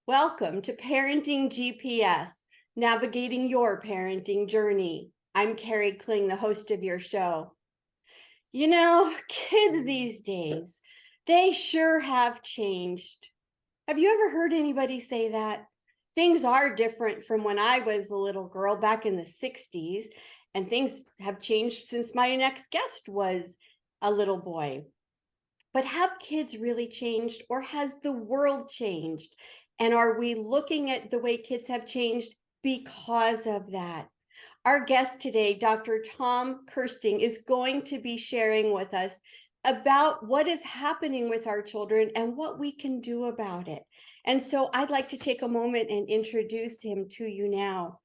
Welcome to Parenting GPS, navigating your parenting journey. I'm Kari Kling, the host of your show. You know, kids these days, they sure have changed. Have you ever heard anybody say that? Things are different from when I was a little girl back in the 60s, and things have changed since my next guest was a little boy. But have kids really changed, or has the world changed? And are we looking at the way kids have changed because of that? Our guest today, Dr. Tom Kersting, is going to be sharing with us about what is happening with our children and what we can do about it. And so I'd like to take a moment and introduce him to you now.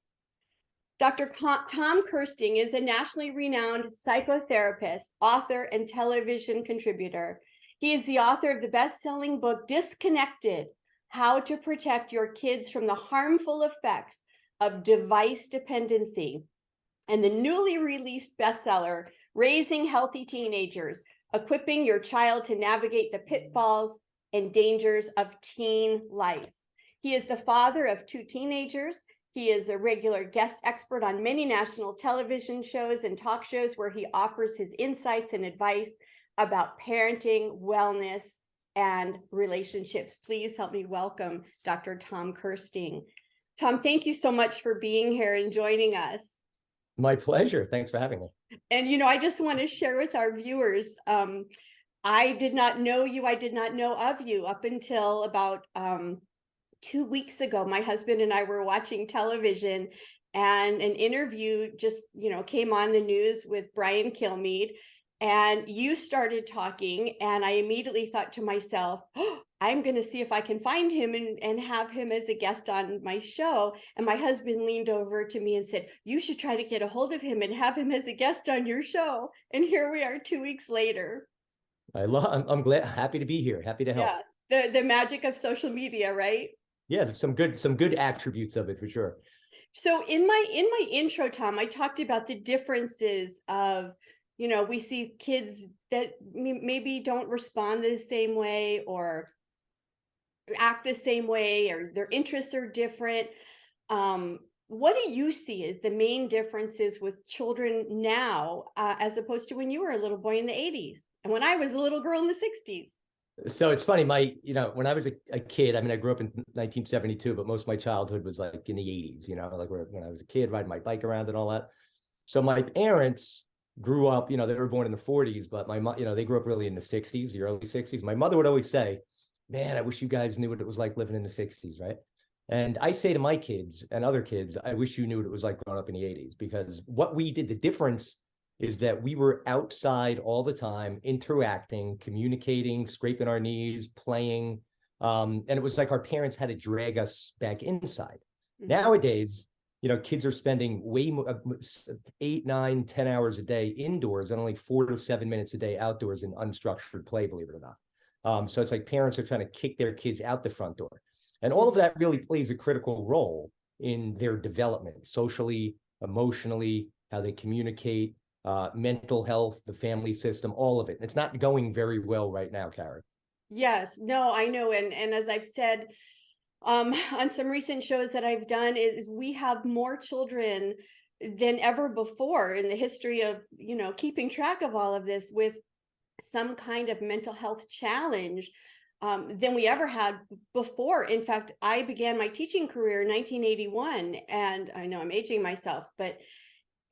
Dr. Tom Kersting is a nationally renowned psychotherapist, author, and television contributor. He is the author of the best-selling book, Disconnected: How to Protect Your Kids from the Harmful Effects of Device Dependency, and the newly released bestseller, Raising Healthy Teenagers: Equipping Your Child to Navigate the Pitfalls and Dangers of Teen Life. He is the father of 2 teenagers. He is a regular guest expert on many national television shows and talk shows where he offers his insights and advice about parenting, wellness, and relationships. Please help me welcome Dr. Tom Kersting. Tom, thank you so much for being here and joining us. My pleasure. Thanks for having me. And, I just want to share with our viewers, I did not know you. I did not know of you up until about 2 weeks ago. My husband and I were watching television, and an interview just, came on the news with Brian Kilmeade, and you started talking, and I immediately thought to myself, oh, I'm going to see if I can find him and have him as a guest on my show. And my husband leaned over to me and said, you should try to get a hold of him and have him as a guest on your show. And here we are 2 weeks later. I'm glad, happy to be here. Happy to help. Yeah, the magic of social media, right? Yeah, there's some good attributes of it for sure. So in my intro, Tom, I talked about the differences of, we see kids that maybe don't respond the same way or act the same way, or their interests are different. What do you see as the main differences with children now, as opposed to when you were a little boy in the 80s and when I was a little girl in the 60s? So it's funny, when I was a kid, I mean, I grew up in 1972, but most of my childhood was like in the 80s, like when I was a kid, riding my bike around and all that. So my parents grew up, they were born in the 40s, but my mom, they grew up really in the 60s, the early 60s. My mother would always say, man, I wish you guys knew what it was like living in the 60s, right? And I say to my kids and other kids, I wish you knew what it was like growing up in the 80s, because what we did, the difference is that we were outside all the time, interacting, communicating, scraping our knees, playing. And it was like our parents had to drag us back inside. Mm-hmm. Nowadays, kids are spending way more, 8, 9, 10 hours a day indoors and only 4 to 7 minutes a day outdoors in unstructured play, believe it or not. So it's like parents are trying to kick their kids out the front door. And all of that really plays a critical role in their development, socially, emotionally, how they communicate, mental health, the family system, all of it. It's not going very well right now, Kari. Yes, no, I know. And as I've said, on some recent shows that I've done, is we have more children than ever before in the history of, keeping track of all of this with some kind of mental health challenge than we ever had before. In fact, I began my teaching career in 1981, and I know I'm aging myself, but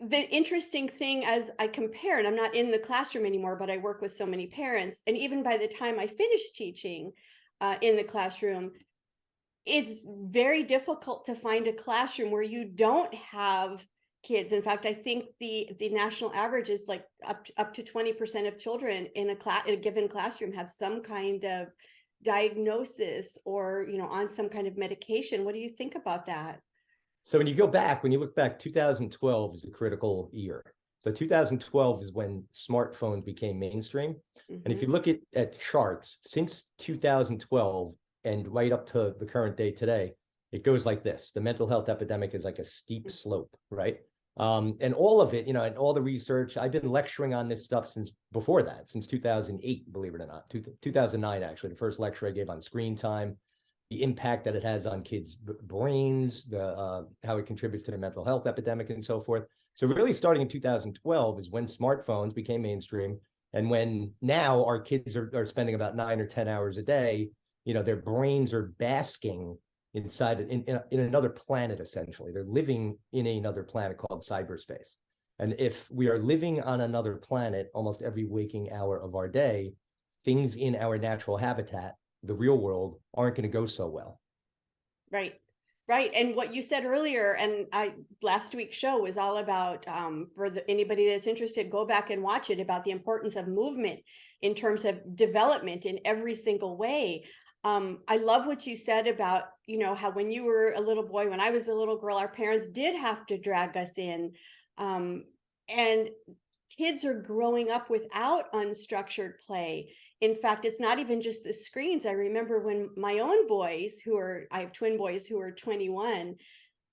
the interesting thing, as I compare, and I'm not in the classroom anymore, but I work with so many parents, and even by the time I finished teaching in the classroom, it's very difficult to find a classroom where you don't have kids. In fact, I think the national average is like up to 20% of children in a given classroom have some kind of diagnosis or, on some kind of medication. What do you think about that? So when you look back, 2012 is a critical year. So 2012 is when smartphones became mainstream. Mm-hmm. And if you look at charts since 2012 and right up to the current day today, it goes like this. The mental health epidemic is like a steep slope, right? And all of it, and all the research, I've been lecturing on this stuff since before that, since 2008, believe it or not, 2009, actually, the first lecture I gave on screen time. the impact that it has on kids' brains, how it contributes to the mental health epidemic and so forth. So really starting in 2012 is when smartphones became mainstream, and when now our kids are spending about 9 or 10 hours a day, their brains are basking inside in another planet, essentially. They're living in another planet called cyberspace. And if we are living on another planet almost every waking hour of our day, things in our natural habitat, the real world, aren't going to go so well. Right. Right. And what you said earlier, and last week's show was all about, anybody that's interested, go back and watch it, about the importance of movement in terms of development in every single way. I love what you said about, how when you were a little boy, when I was a little girl, our parents did have to drag us in. And kids are growing up without unstructured play. In fact, it's not even just the screens. I remember when my own boys, I have twin boys who are 21.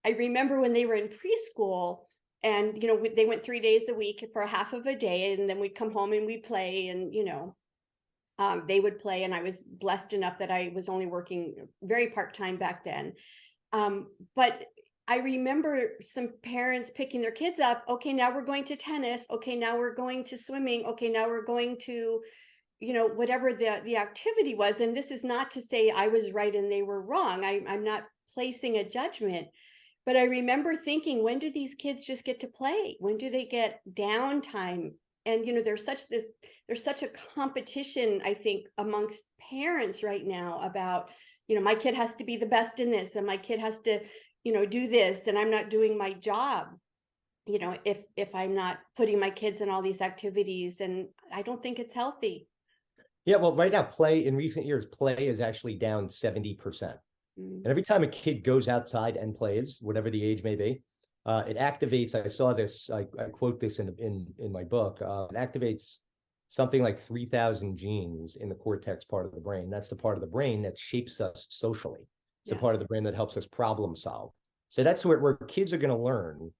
I remember when they were in preschool, and, they went 3 days a week for half of a day, and then we'd come home and we'd play, and, they would play. And I was blessed enough that I was only working very part-time back then. But I remember some parents picking their kids up. Okay, now we're going to tennis. Okay, now we're going to swimming. Okay, now we're going to, whatever the activity was. And this is not to say I was right and they were wrong. I'm not placing a judgment. But I remember thinking, when do these kids just get to play? When do they get downtime? And, there's such a competition, I think, amongst parents right now about, my kid has to be the best in this, and my kid has to, do this, and I'm not doing my job, if I'm not putting my kids in all these activities. And I don't think it's healthy. Yeah, well, right now, in recent years, play is actually down 70%. And every time a kid goes outside and plays, whatever the age may be, it activates. I saw this. I quote this in my book. It activates something like 3,000 genes in the cortex part of the brain. That's the part of the brain that shapes us socially. It's the part of the brain that helps us problem solve. So that's where kids are going to learn,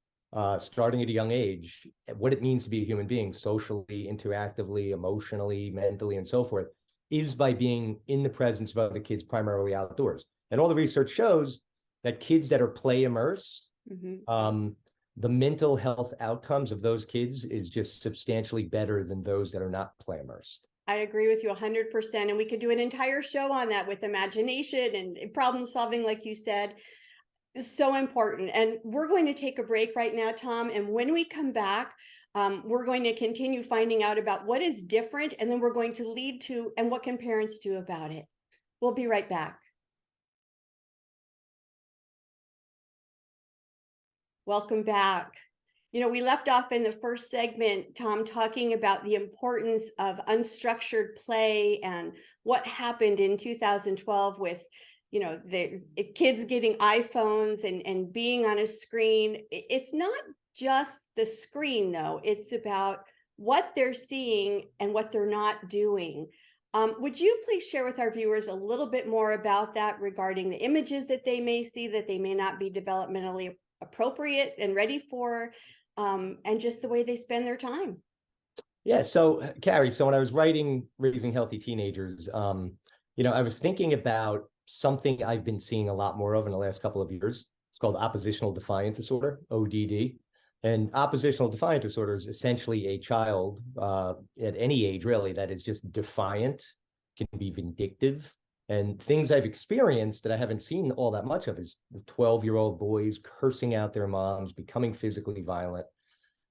starting at a young age, what it means to be a human being, socially, interactively, emotionally, mentally, and so forth, is by being in the presence of other kids, primarily outdoors. And all the research shows that kids that are play immersed, the mental health outcomes of those kids is just substantially better than those that are not play immersed. I agree with you 100%. And we could do an entire show on that, with imagination and problem solving, like you said. It's so important. And we're going to take a break right now, Tom. And when we come back, we're going to continue finding out about what is different. And then we're going to lead to, and what can parents do about it? We'll be right back. Welcome back. We left off in the first segment, Tom, talking about the importance of unstructured play and what happened in 2012 with, the kids getting iPhones and being on a screen. It's not just the screen, though. It's about what they're seeing and what they're not doing. Would you please share with our viewers a little bit more about that, regarding the images that they may see that they may not be developmentally appropriate and ready for, and just the way they spend their time? Yeah. So, Kari, when I was writing Raising Healthy Teenagers, I was thinking about something I've been seeing a lot more of in the last couple of years. It's called oppositional defiant disorder, ODD. And oppositional defiant disorder is essentially a child at any age, really, that is just defiant, can be vindictive. And things I've experienced that I haven't seen all that much of is the 12-year-old boys cursing out their moms, becoming physically violent.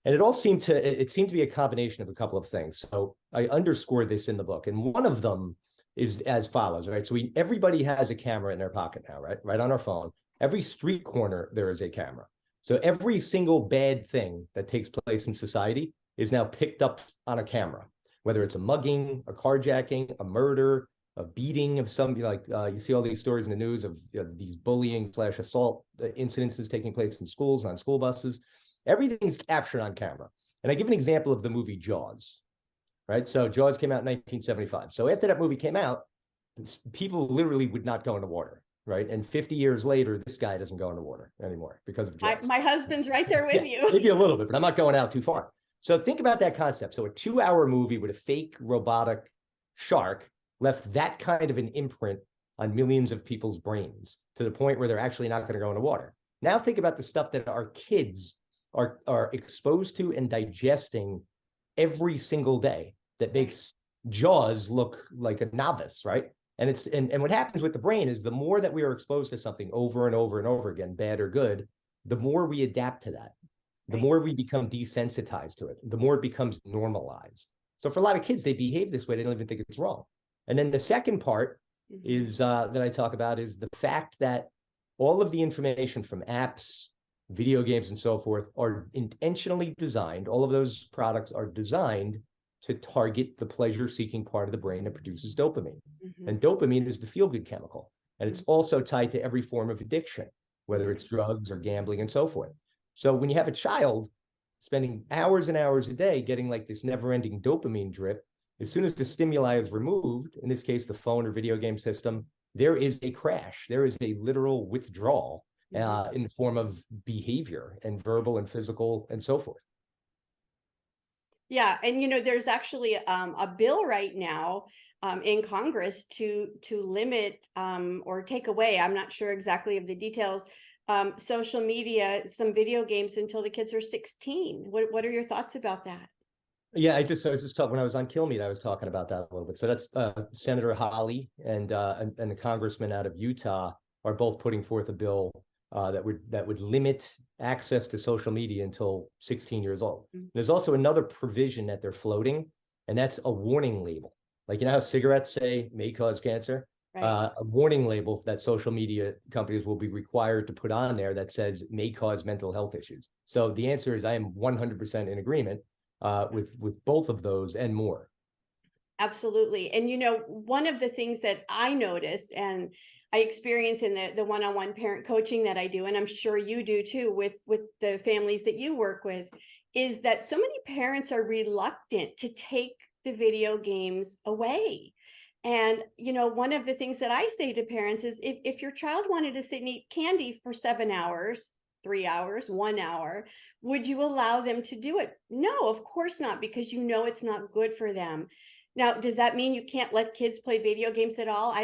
And it seemed to be a combination of a couple of things. So I underscore this in the book. And one of them is as follows, right? So everybody has a camera in their pocket now, right? Right on our phone. Every street corner, there is a camera. So every single bad thing that takes place in society is now picked up on a camera, whether it's a mugging, a carjacking, a murder, a beating of somebody. Like you see all these stories in the news of these bullying/assault incidences taking place in schools, on school buses. Everything's captured on camera. And I give an example of the movie Jaws, right? So Jaws came out in 1975. So after that movie came out, people literally would not go into water, right? And 50 years later, this guy doesn't go into water anymore because of Jaws. My husband's right there with you. Maybe a little bit, but I'm not going out too far. So think about that concept. So a 2-hour movie with a fake robotic shark left that kind of an imprint on millions of people's brains to the point where they're actually not going to go into water. Now think about the stuff that our kids are exposed to and digesting every single day that makes Jaws look like a novice, right? And what happens with the brain is the more that we are exposed to something over and over and over again, bad or good, the more we adapt to that, the more we become desensitized to it, the more it becomes normalized. So for a lot of kids, they behave this way. They don't even think it's wrong. And then the second part is that I talk about is the fact that all of the information from apps, video games, and so forth are intentionally designed. All of those products are designed to target the pleasure-seeking part of the brain that produces dopamine. And dopamine is the feel-good chemical. And it's also tied to every form of addiction, whether it's drugs or gambling and so forth. So when you have a child spending hours and hours a day getting like this never-ending dopamine drip, as soon as the stimuli is removed, in this case, the phone or video game system, there is a crash. There is a literal withdrawal in the form of behavior and verbal and physical and so forth. Yeah, and there's actually a bill right now in Congress to limit or take away, I'm not sure exactly of the details, social media, some video games until the kids are 16. What are your thoughts about that? Yeah, I was just talking when I was on Kill Meet, I was talking about that a little bit. So that's Senator Holly and a congressman out of Utah are both putting forth a bill that would limit access to social media until 16 years old. There's also another provision that they're floating, and that's a warning label. Like, how cigarettes say may cause cancer? A warning label that social media companies will be required to put on there that says may cause mental health issues. So the answer is I am 100% in agreement with both of those and more. Absolutely. And one of the things that I notice and I experience in the one-on-one parent coaching that I do, and I'm sure you do too with the families that you work with, is that so many parents are reluctant to take the video games away. And one of the things that I say to parents is if your child wanted to sit and eat candy for 7 hours, 3 hours, 1 hour, would you allow them to do it? No, of course not, because it's not good for them. Now, does that mean you can't let kids play video games at all?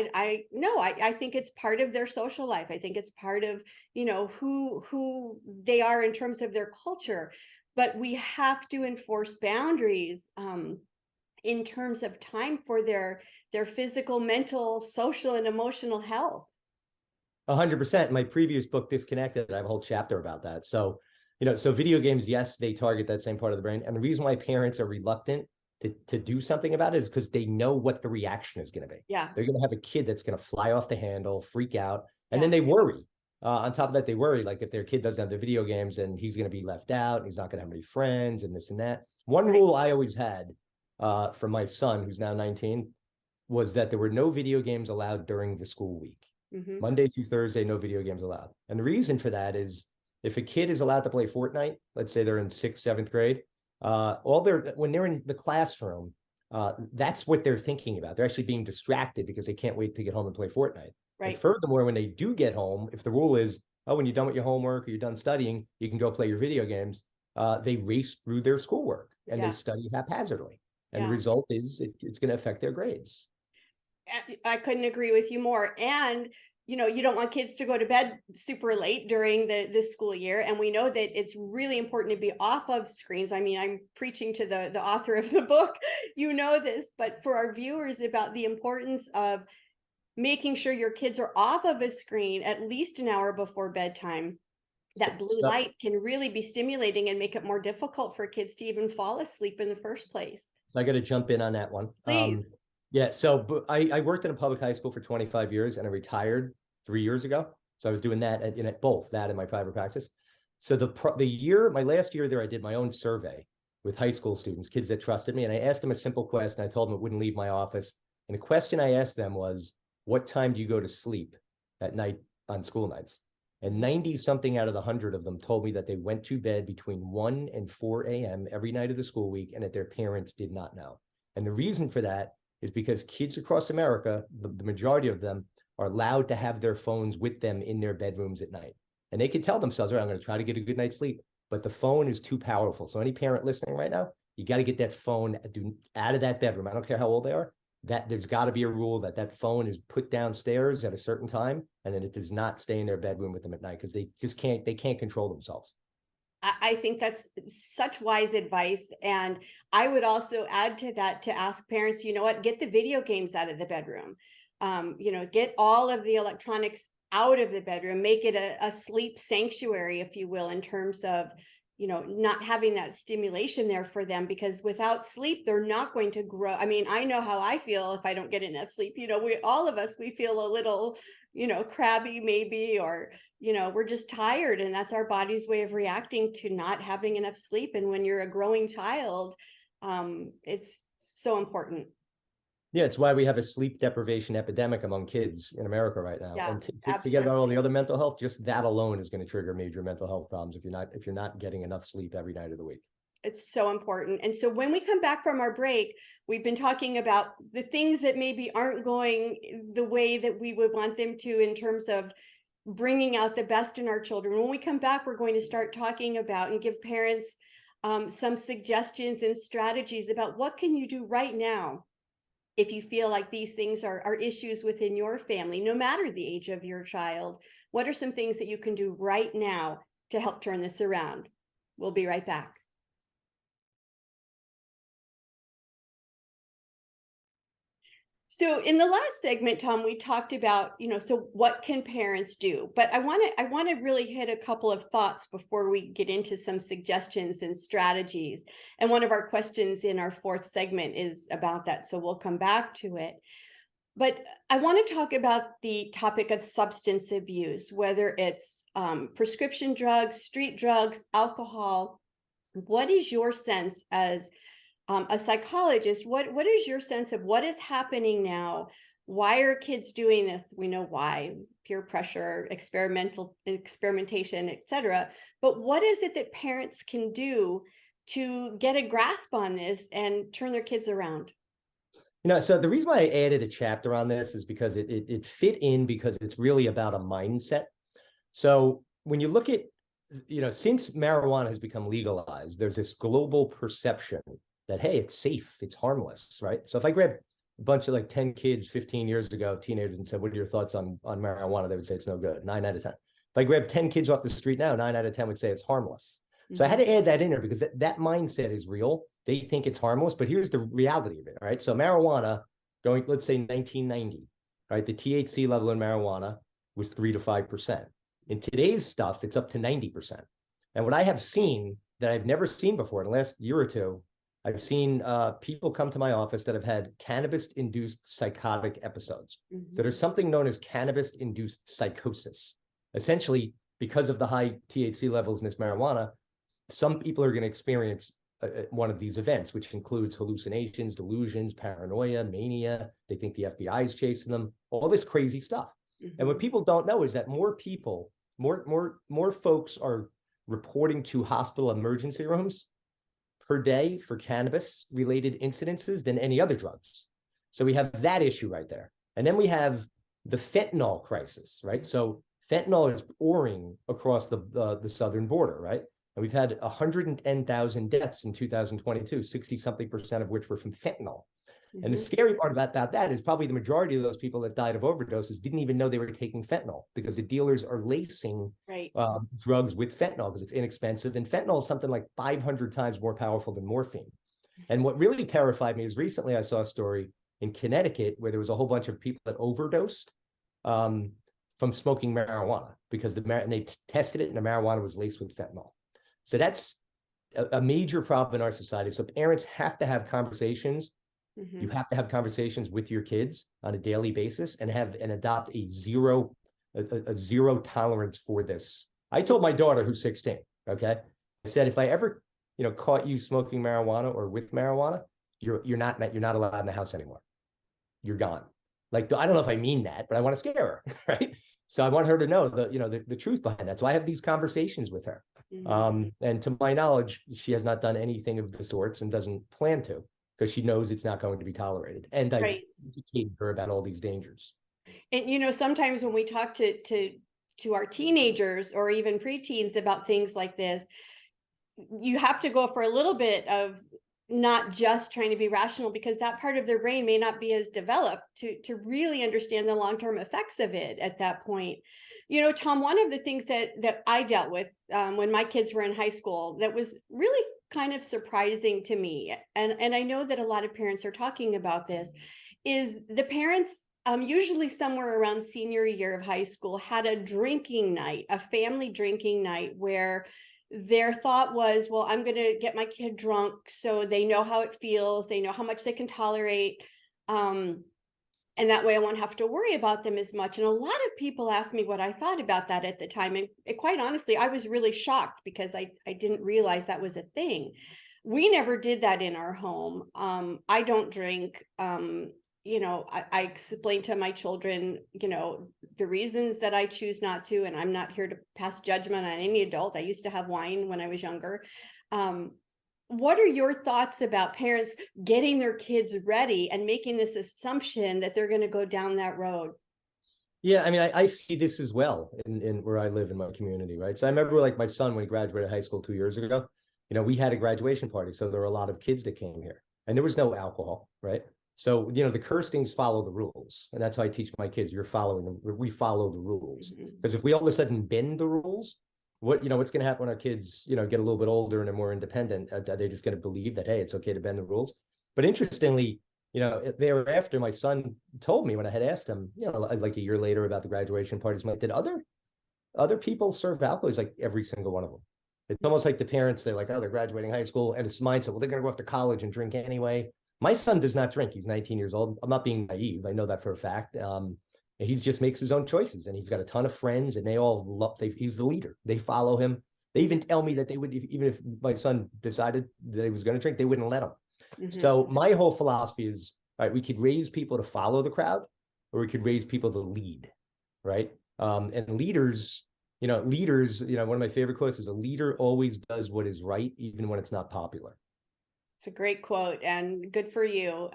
No, I think it's part of their social life. I think it's part of, who they are in terms of their culture. But we have to enforce boundaries in terms of time for their physical, mental, social, and emotional health. 100%. My previous book, Disconnected, I have a whole chapter about that. So, so video games, yes, they target that same part of the brain. And the reason why parents are reluctant to do something about it is because they know what the reaction is going to be. Yeah. They're going to have a kid that's going to fly off the handle, freak out, and then they worry. On top of that, they worry, like if their kid doesn't have the video games and he's going to be left out, and he's not going to have any friends and this and that. One rule I always had for my son, who's now 19, was that there were no video games allowed during the school week. Monday through Thursday, no video games allowed. And the reason for that is if a kid is allowed to play Fortnite, let's say they're in 6th, 7th grade, when they're in the classroom, that's what they're thinking about. They're actually being distracted because they can't wait to get home and play Fortnite. And furthermore, when they do get home, if the rule is, oh, when you're done with your homework or you're done studying, you can go play your video games, they race through their schoolwork and they study haphazardly. And the result is it's going to affect their grades. I couldn't agree with you more. And you don't want kids to go to bed super late during the school year. And we know that it's really important to be off of screens. I mean, I'm preaching to the author of the book, this, but for our viewers about the importance of making sure your kids are off of a screen at least an hour before bedtime. That blue light can really be stimulating and make it more difficult for kids to even fall asleep in the first place. So I got to jump in on that one. Please. Yeah, so I worked in a public high school for 25 years and I retired 3 years ago. So I was doing that at both that and my private practice. So my last year there, I did my own survey with high school students, kids that trusted me. And I asked them a simple question. I told them it wouldn't leave my office. And the question I asked them was, what time do you go to sleep at night on school nights? And 90 something out of the 100 of them told me that they went to bed between 1 and 4 a.m. every night of the school week and that their parents did not know. And the reason for that is because kids across America, the majority of them, are allowed to have their phones with them in their bedrooms at night. And they can tell themselves, all right, I'm going to try to get a good night's sleep, but the phone is too powerful. So any parent listening right now, you got to get that phone out of that bedroom. I don't care how old they are. that there's got to be a rule that that phone is put downstairs at a certain time, and then it does not stay in their bedroom with them at night, because they can't control themselves. I think that's such wise advice. And I would also add to that to ask parents, you know what, get the video games out of the bedroom. Get all of the electronics out of the bedroom, make it a sleep sanctuary, if you will, in terms of, not having that stimulation there for them, because without sleep, they're not going to grow. I mean, I know how I feel if I don't get enough sleep. All of us, we feel a little, crabby maybe, or, we're just tired, and that's our body's way of reacting to not having enough sleep. And when you're a growing child, it's so important. Yeah, it's why we have a sleep deprivation epidemic among kids in America right now. Yeah, And forget about all absolutely. the other mental health. Just that alone is going to trigger major mental health problems if you're not getting enough sleep every night of the week. It's so important. And so when we come back from our break, we've been talking about the things that maybe aren't going the way that we would want them to, in terms of bringing out the best in our children. When we come back, we're going to start talking about and give parents some suggestions and strategies about what can you do right now if you feel like these things are issues within your family, no matter the age of your child. What are some things that you can do right now to help turn this around? We'll be right back. So in the last segment, Tom, we talked about, so what can parents do? But I want to really hit a couple of thoughts before we get into some suggestions and strategies. And one of our questions in our fourth segment is about that. So we'll come back to it. But I want to talk about the topic of substance abuse, whether it's prescription drugs, street drugs, alcohol. What is your sense as a psychologist? What is your sense of what is happening now? Why are kids doing this? We know why: peer pressure, experimentation, etc. But what is it that parents can do to get a grasp on this and turn their kids around? So the reason why I added a chapter on this is because it fit in, because it's really about a mindset. So when you look at, since marijuana has become legalized, there's this global perception that, hey, it's safe, it's harmless, right? So if I grab a bunch of 10 kids 15 years ago, teenagers, and said, what are your thoughts on marijuana? They would say it's no good, 9 out of 10. If I grab 10 kids off the street now, 9 out of 10 would say it's harmless. So I had to add that in there because that mindset is real. They think it's harmless, but here's the reality of it. All right. So marijuana, let's say 1990, right? The THC level in marijuana was 3 to 5%. In today's stuff, it's up to 90%. And what I have seen that I've never seen before in the last year or two, I've seen people come to my office that have had cannabis-induced psychotic episodes. So there's something known as cannabis-induced psychosis. Essentially, because of the high THC levels in this marijuana, some people are going to experience one of these events, which includes hallucinations, delusions, paranoia, mania. They think the FBI is chasing them, all this crazy stuff. And what people don't know is that more folks are reporting to hospital emergency rooms per day for cannabis related incidences than any other drugs. So we have that issue right there. And then we have the fentanyl crisis, right? So fentanyl is pouring across the southern border, right? And we've had 110,000 deaths in 2022, 60-something% of which were from fentanyl. And the scary part about that is probably the majority of those people that died of overdoses didn't even know they were taking fentanyl, because the dealers are lacing drugs with fentanyl because it's inexpensive. And fentanyl is something like 500 times more powerful than morphine. And what really terrified me is recently I saw a story in Connecticut where there was a whole bunch of people that overdosed from smoking marijuana because they tested it and the marijuana was laced with fentanyl. So that's a major problem in our society. So parents have to have conversations. You have to have conversations with your kids on a daily basis and adopt a zero tolerance for this. I told my daughter, who's 16, okay, I said, if I ever, caught you smoking marijuana or with marijuana, you're not allowed in the house anymore. You're gone. I don't know if I mean that, but I want to scare her, right? So I want her to know the truth behind that. So I have these conversations with her. And to my knowledge, she has not done anything of the sorts and doesn't plan to, because she knows it's not going to be tolerated. And I educated her about all these dangers. And sometimes when we talk to our teenagers or even preteens about things like this, you have to go for a little bit of not just trying to be rational, because that part of their brain may not be as developed to really understand the long-term effects of it at that point. Tom, one of the things that I dealt with when my kids were in high school that was really kind of surprising to me, and I know that a lot of parents are talking about this, is the parents, usually somewhere around senior year of high school, had a drinking night, a family drinking night, where their thought was, well, I'm going to get my kid drunk so they know how it feels, they know how much they can tolerate, and that way I won't have to worry about them as much. And a lot of people asked me what I thought about that at the time, and quite honestly, I was really shocked, because I didn't realize that was a thing. We never did that in our home. I don't drink. I explain to my children, the reasons that I choose not to, and I'm not here to pass judgment on any adult. I used to have wine when I was younger. What are your thoughts about parents getting their kids ready and making this assumption that they're going to go down that road? Yeah, I mean, I see this as well in where I live in my community, right? So I remember like my son, when he graduated high school 2 years ago, we had a graduation party. So there were a lot of kids that came here, and there was no alcohol, right? So, the Kerstings follow the rules. And that's how I teach my kids. We follow the rules. Because if we all of a sudden bend the rules, what's going to happen when our kids, get a little bit older and are more independent? Are they just going to believe that, hey, it's okay to bend the rules? But interestingly, thereafter, my son told me, when I had asked him, like a year later, about the graduation parties, like, did other people serve alcohol? He's like, every single one of them. It's almost like the parents, they're like, oh, they're graduating high school, and it's mindset, well, they're going to go off to college and drink anyway. My son does not drink. He's 19 years old. I'm not being naive. I know that for a fact. He just makes his own choices, and he's got a ton of friends, and they all love. He's the leader. They follow him. They even tell me that they would, even if my son decided that he was going to drink, they wouldn't let him. So my whole philosophy is, all right, we could raise people to follow the crowd, or we could raise people to lead, right? And leaders, one of my favorite quotes is, a leader always does what is right, even when it's not popular. It's a great quote, and good for you.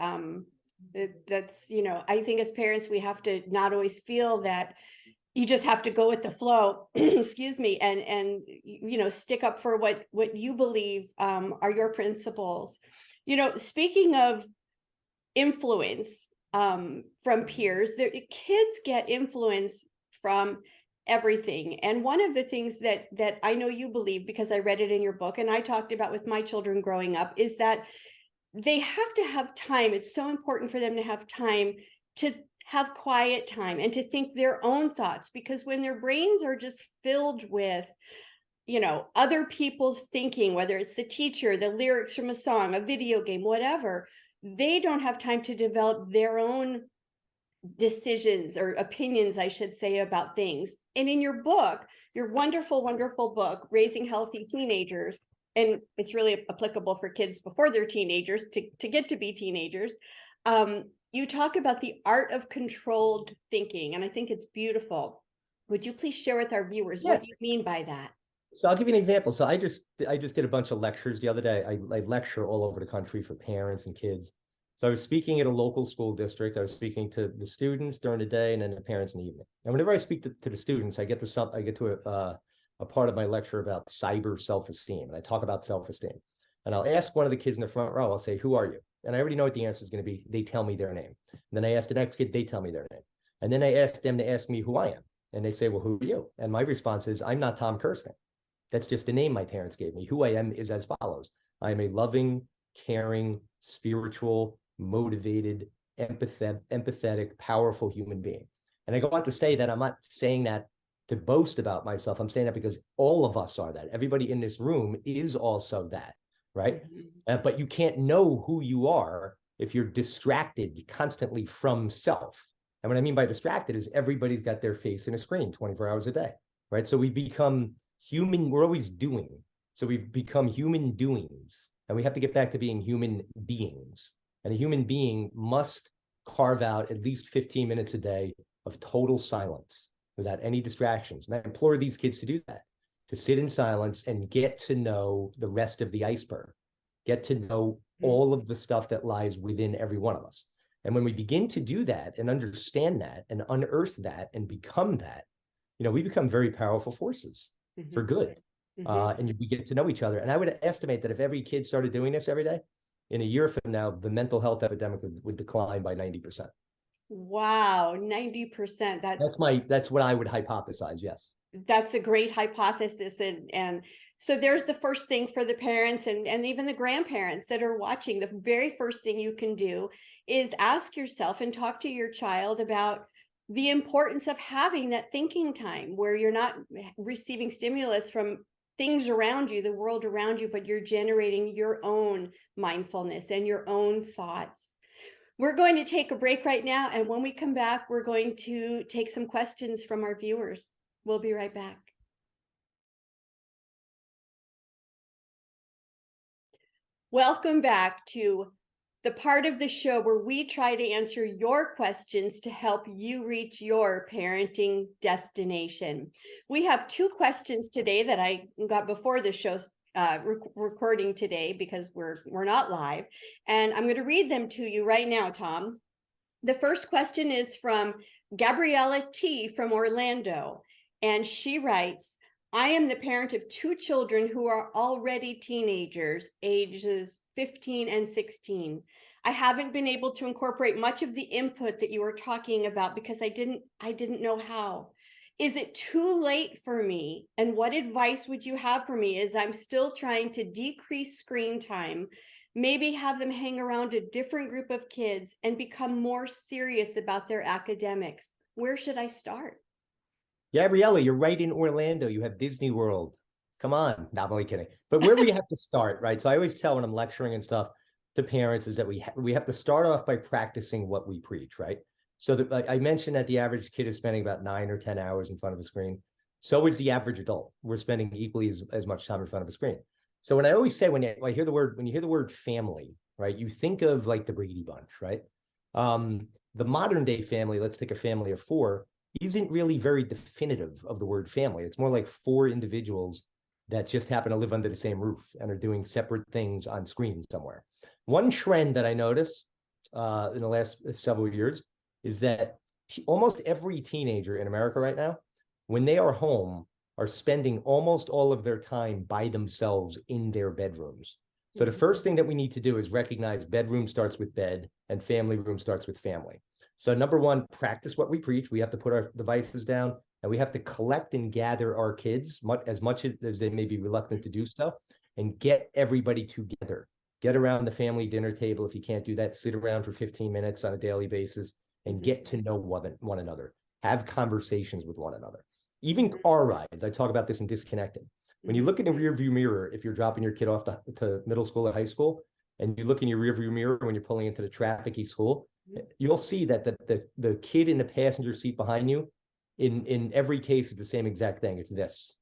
That's, I think as parents, we have to not always feel that you just have to go with the flow, excuse me, and stick up for what you believe are your principles. Speaking of influence from peers, kids get influence from everything. And one of the things that I know you believe, because I read it in your book and I talked about with my children growing up, is that they have to have time. It's so important for them to have time, to have quiet time, and to think their own thoughts, because when their brains are just filled with other people's thinking, whether it's the teacher, the lyrics from a song, a video game, whatever, they don't have time to develop their own decisions, or opinions, I should say, about things. And in your book, your wonderful, wonderful book, Raising Healthy Teenagers, and it's really applicable for kids before they're teenagers to get to be teenagers, you talk about the art of controlled thinking, and I think it's beautiful. Would you please share with our viewers what you mean by that? So I'll give you an example. So I just did a bunch of lectures the other day. I lecture all over the country for parents and kids. So I was speaking at a local school district. I was speaking to the students during the day, and then the parents in the evening. And whenever I speak to the students, I get to a part of my lecture about cyber self-esteem, and I talk about self-esteem. And I'll ask one of the kids in the front row, I'll say, who are you? And I already know what the answer is going to be. They tell me their name. And then I ask the next kid, they tell me their name. And then I ask them to ask me who I am. And they say, well, who are you? And my response is, I'm not Tom Kersting. That's just a name my parents gave me. Who I am is as follows. I am a loving, caring, spiritual, motivated, empathetic, powerful human being. And I go on to say that I'm not saying that to boast about myself. I'm saying that because all of us are that. Everybody in this room is also that, right? But you can't know who you are if you're distracted constantly from self. And what I mean by distracted is everybody's got their face in a screen 24 hours a day, right? So we become human, we're always doing. So we've become human doings, and we have to get back to being human beings. And a human being must carve out at least 15 minutes a day of total silence without any distractions. And I implore these kids to do that, to sit in silence and get to know the rest of the iceberg, get to know all of the stuff that lies within every one of us. And when we begin to do that and understand that and unearth that and become that, we become very powerful forces for good. And we get to know each other. And I would estimate that if every kid started doing this every day, in a year from now, the mental health epidemic would decline by 90%. Wow, 90%. That's what I would hypothesize. Yes. That's a great hypothesis. And so there's the first thing for the parents and even the grandparents that are watching. The very first thing you can do is ask yourself and talk to your child about the importance of having that thinking time where you're not receiving stimulus from things around you, the world around you, but you're generating your own mindfulness and your own thoughts. We're going to take a break right now. And when we come back, we're going to take some questions from our viewers. We'll be right back. Welcome back to the part of the show where we try to answer your questions to help you reach your parenting destination. We have two questions today that I got before the show's recording today because we're not live, and I'm going to read them to you right now, Tom. The first question is from Gabriella T. from Orlando, and she writes, I am the parent of two children who are already teenagers, ages 15 and 16. I haven't been able to incorporate much of the input that you were talking about because I didn't know how. Is it too late for me? And what advice would you have for me as I'm still trying to decrease screen time, maybe have them hang around a different group of kids and become more serious about their academics? Where should I start? Gabriella, you're right in Orlando. You have Disney World. Come on. No, I'm only kidding. But where we have to start, right? So I always tell when I'm lecturing and stuff to parents is that we have to start off by practicing what we preach, right? So that I mentioned that the average kid is spending about 9 or 10 hours in front of a screen. So is the average adult. We're spending equally as much time in front of a screen. So when I always say when you hear the word family, right, you think of like the Brady Bunch, right? The modern day family, let's take a family of 4, isn't really very definitive of the word family. It's more like 4 individuals that just happen to live under the same roof and are doing separate things on screen somewhere. One trend that I notice in the last several years is that almost every teenager in America right now, when they are home, are spending almost all of their time by themselves in their bedrooms. So the first thing that we need to do is recognize bedroom starts with bed and family room starts with family. So number one, practice what we preach. We have to put our devices down and we have to collect and gather our kids as much as they may be reluctant to do so and get everybody together. Get around the family dinner table. If you can't do that, sit around for 15 minutes on a daily basis and get to know one another. Have conversations with one another. Even car rides. I talk about this in Disconnected. When you look in the rearview mirror, if you're dropping your kid off to middle school or high school, and you look in your rearview mirror when you're pulling into the trafficy school, you'll see that the kid in the passenger seat behind you, in every case, is the same exact thing. It's this.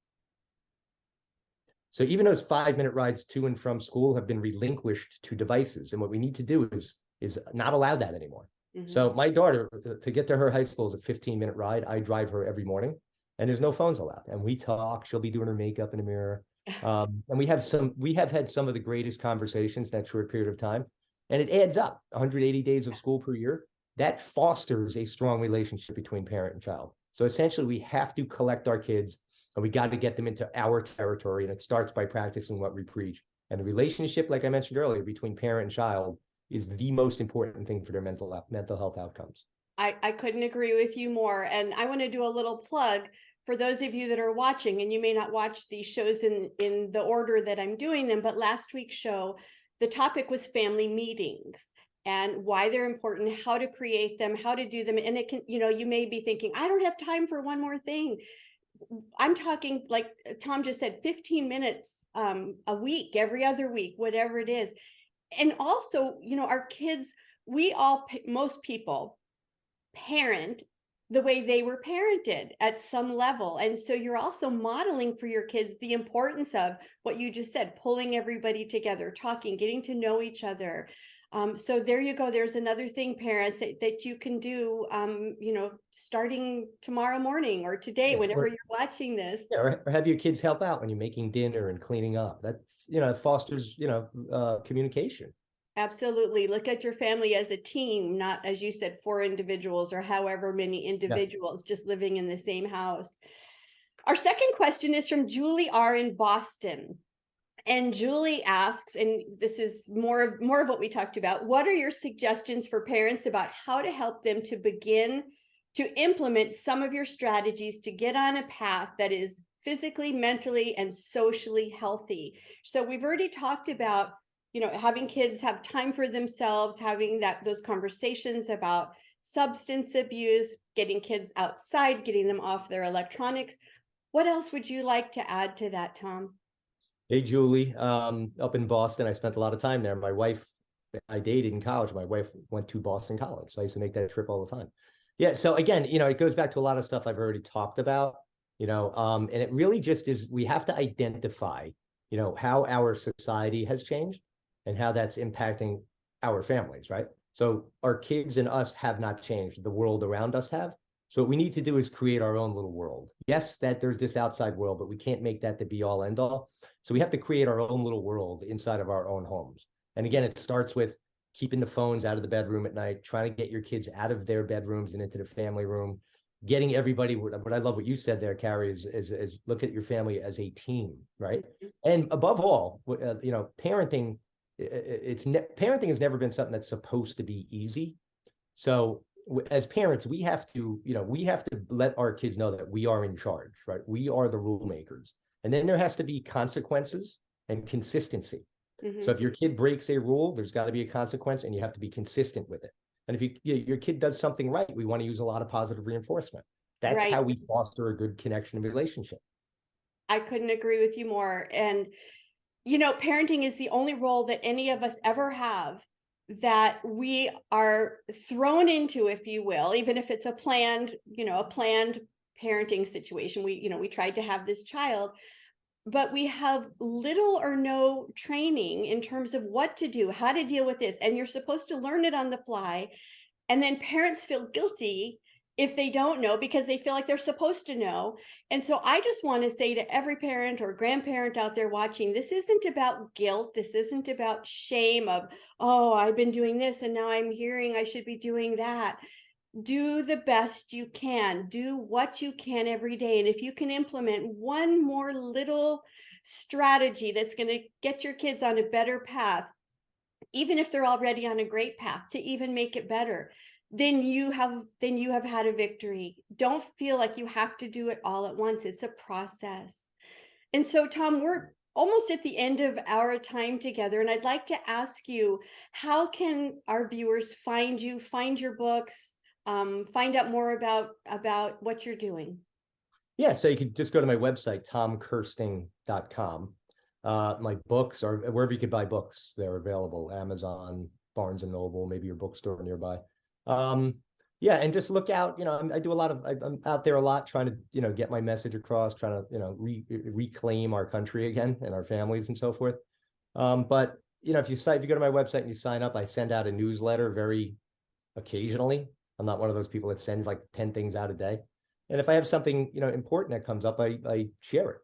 So even those 5-minute rides to and from school have been relinquished to devices. And what we need to do is not allow that anymore. So my daughter, to get to her high school is a 15-minute ride. I drive her every morning and there's no phones allowed. And we talk, she'll be doing her makeup in the mirror. And we have had some of the greatest conversations in that short period of time. And it adds up, 180 days of school per year. That fosters a strong relationship between parent and child. So essentially we have to collect our kids and we got to get them into our territory. And it starts by practicing what we preach. And the relationship, like I mentioned earlier, between parent and child is the most important thing for their mental health outcomes. I couldn't agree with you more. And I want to do a little plug for those of you that are watching, and you may not watch these shows in the order that I'm doing them, but last week's show, the topic was family meetings and why they're important, how to create them, how to do them. And it can, you may be thinking, I don't have time for one more thing. I'm talking, like Tom just said, 15 minutes a week, every other week, whatever it is. And also, our kids, most people parent the way they were parented at some level. And so you're also modeling for your kids the importance of what you just said, pulling everybody together, talking, getting to know each other. So there you go. There's another thing, parents, that you can do, starting tomorrow morning or today, whenever you're watching this. Yeah, or have your kids help out when you're making dinner and cleaning up. That, it fosters, communication. Absolutely. Look at your family as a team, not, as you said, 4 individuals or however many individuals just living in the same house. Our second question is from Julie R. in Boston. And Julie asks, and this is more of what we talked about, what are your suggestions for parents about how to help them to begin to implement some of your strategies to get on a path that is physically, mentally, and socially healthy? So we've already talked about, having kids have time for themselves, having those conversations about substance abuse, getting kids outside, getting them off their electronics. What else would you like to add to that, Tom? Hey, Julie, up in Boston, I spent a lot of time there. My wife, I dated in college. My wife went to Boston College, so I used to make that trip all the time. Yeah, so again, it goes back to a lot of stuff I've already talked about, and it really just is, we have to identify, how our society has changed and how that's impacting our families, right? So our kids and us have not changed. The world around us have. So what we need to do is create our own little world. Yes, that there's this outside world, but we can't make that the be all end all. So we have to create our own little world inside of our own homes. And again, it starts with keeping the phones out of the bedroom at night, trying to get your kids out of their bedrooms and into the family room, getting everybody. What I love what you said there, Kari, is look at your family as a team, right? And above all, parenting, parenting has never been something that's supposed to be easy. So as parents, we have to let our kids know that we are in charge, right? We are the rule makers. And then there has to be consequences and consistency. Mm-hmm. So if your kid breaks a rule, there's got to be a consequence and you have to be consistent with it. And if your kid does something right, we want to use a lot of positive reinforcement. That's right. How we foster a good connection and relationship. I couldn't agree with you more. And, parenting is the only role that any of us ever have that we are thrown into, if you will, even if it's a planned parenting situation. We tried to have this child, but we have little or no training in terms of what to do, how to deal with this. And you're supposed to learn it on the fly. And then parents feel guilty if they don't know because they feel like they're supposed to know. And so I just want to say to every parent or grandparent out there watching, this isn't about guilt. This isn't about shame of, oh, I've been doing this and now I'm hearing I should be doing that. Do the best you can. Do what you can every day. And if you can implement one more little strategy that's going to get your kids on a better path, even if they're already on a great path, to even make it better, then you have had a victory. Don't feel like you have to do it all at once. It's a process. And so, Tom, we're almost at the end of our time together, and I'd like to ask you, how can our viewers find you, find your books, find out more about what you're doing? Yeah, so you could just go to my website, tomkersting.com. My books are wherever you could buy books. They're available, Amazon, Barnes and Noble, maybe your bookstore nearby. Yeah, and just look out. I do a lot of. I'm out there a lot trying to get my message across, trying to reclaim our country again and our families and so forth. But if you go to my website and you sign up, I send out a newsletter very occasionally. I'm not one of those people that sends like 10 things out a day. And if I have something important that comes up, I share it.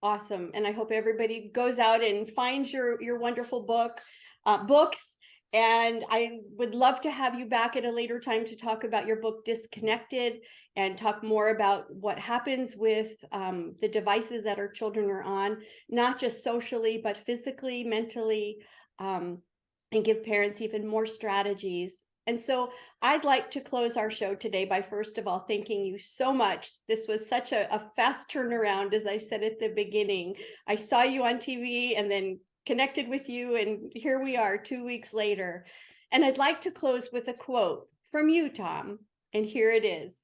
Awesome. And I hope everybody goes out and finds your wonderful books. And I would love to have you back at a later time to talk about your book, Disconnected, and talk more about what happens with the devices that our children are on, not just socially, but physically, mentally, and give parents even more strategies. And so I'd like to close our show today by, first of all, thanking you so much. This was such a fast turnaround, as I said at the beginning. I saw you on TV and then connected with you, and here we are 2 weeks later. And I'd like to close with a quote from you, Tom, and here it is.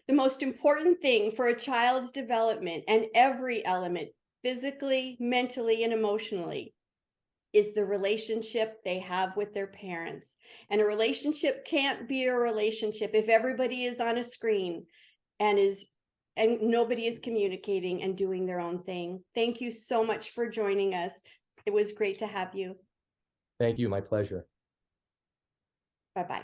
The most important thing for a child's development and every element, physically, mentally, and emotionally, is the relationship they have with their parents. And a relationship can't be a relationship if everybody is on a screen and nobody is communicating and doing their own thing. Thank you so much for joining us. It was great to have you. Thank you. My pleasure. Bye-bye.